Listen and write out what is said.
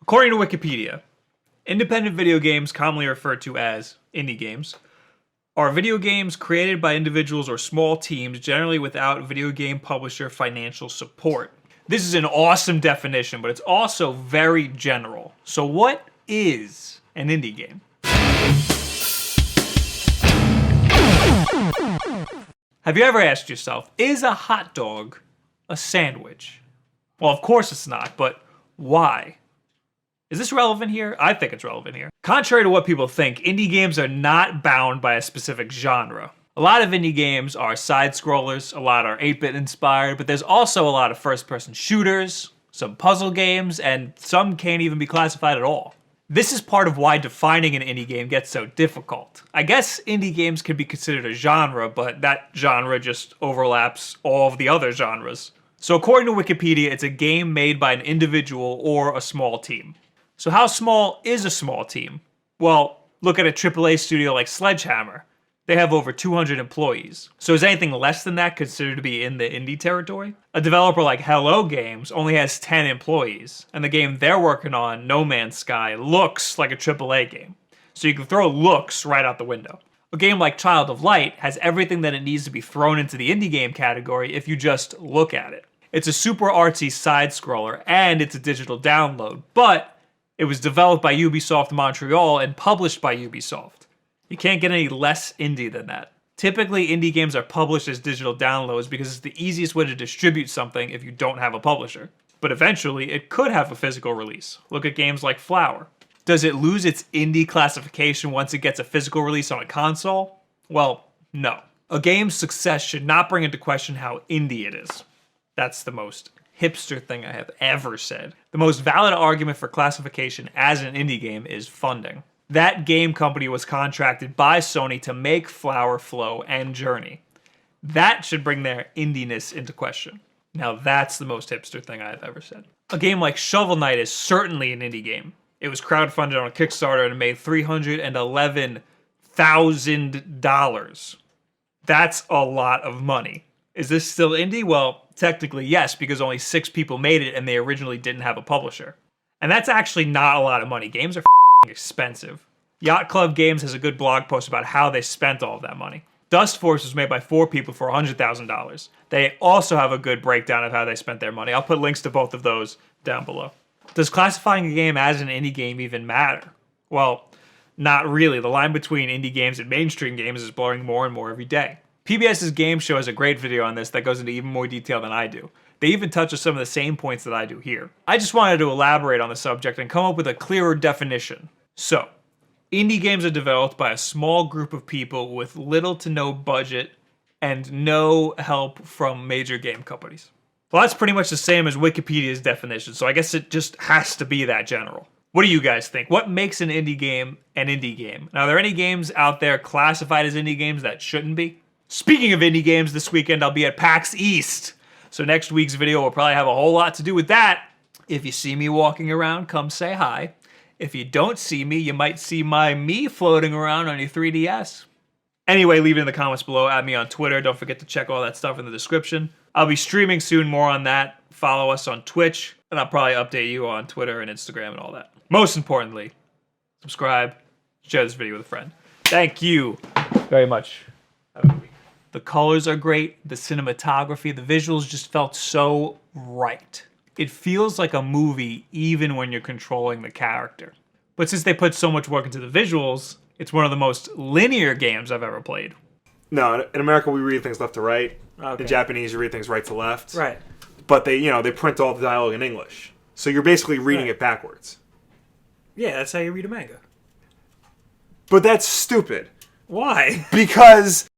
According to Wikipedia, independent video games, commonly referred to as indie games, are video games created by individuals or small teams, generally without video game publisher financial support. This is an awesome definition, but it's also very general. So what is an indie game? Have you ever asked yourself, is a hot dog a sandwich? Well, of course it's not, but why? Is this relevant here? I think it's relevant here. Contrary to what people think, indie games are not bound by a specific genre. A lot of indie games are side-scrollers, a lot are 8-bit inspired, but there's also a lot of first-person shooters, some puzzle games, and some can't even be classified at all. This is part of why defining an indie game gets so difficult. I guess indie games can be considered a genre, but that genre just overlaps all of the other genres. So according to Wikipedia, it's a game made by an individual or a small team. So how small is a small team? Well, look at a AAA studio like Sledgehammer. They have over 200 employees. So is anything less than that considered to be in the indie territory? A developer like Hello Games only has 10 employees, and the game they're working on, No Man's Sky, looks like a AAA game. So you can throw looks right out the window. A game like Child of Light has everything that it needs to be thrown into the indie game category if you just look at it. It's a super artsy side-scroller, and it's a digital download, but it was developed by Ubisoft Montreal and published by Ubisoft. You can't get any less indie than that. Typically, indie games are published as digital downloads because it's the easiest way to distribute something if you don't have a publisher. But eventually, it could have a physical release. Look at games like Flower. Does it lose its indie classification once it gets a physical release on a console? Well, no. A game's success should not bring into question how indie it is. That's the most hipster thing I have ever said. The most valid argument for classification as an indie game is funding. That game company was contracted by Sony to make Flower, Flow, and Journey. That should bring their indiness into question. Now that's the most hipster thing I've ever said. A game like Shovel Knight is certainly an indie game. It was crowdfunded on a Kickstarter and made $311,000. That's a lot of money. Is this still indie? Well, technically yes, because only 6 people made it and they originally didn't have a publisher. And that's actually not a lot of money. Games are expensive. Yacht Club Games has a good blog post about how they spent all of that money. Dust Force was made by 4 people for $100,000. They also have a good breakdown of how they spent their money. I'll put links to both of those down below. Does classifying a game as an indie game even matter? Well, not really. The line between indie games and mainstream games is blurring more and more every day. PBS's Game Show has a great video on this that goes into even more detail than I do. They even touch on some of the same points that I do here. I just wanted to elaborate on the subject and come up with a clearer definition. So, indie games are developed by a small group of people with little to no budget and no help from major game companies. Well, that's pretty much the same as Wikipedia's definition, so I guess it just has to be that general. What do you guys think? What makes an indie game an indie game? Now, are there any games out there classified as indie games that shouldn't be? Speaking of indie games, this weekend I'll be at PAX East. So next week's video will probably have a whole lot to do with that. If you see me walking around, come say hi. If you don't see me, you might see my me floating around on your 3DS. Anyway, leave it in the comments below. Add me on Twitter. Don't forget to check all that stuff in the description. I'll be streaming soon, more on that. Follow us on Twitch, and I'll probably update you on Twitter and Instagram and all that. Most importantly, subscribe, share this video with a friend. Thank you very much. Have a good week. The colors are great, the cinematography, the visuals just felt so right. It feels like a movie even when you're controlling the character. But since they put so much work into the visuals, it's one of the most linear games I've ever played. No, in America we read things left to right. Okay. In Japanese you read things right to left. Right. But they print all the dialogue in English. So you're basically reading it backwards. Yeah, that's how you read a manga. But that's stupid. Why? Because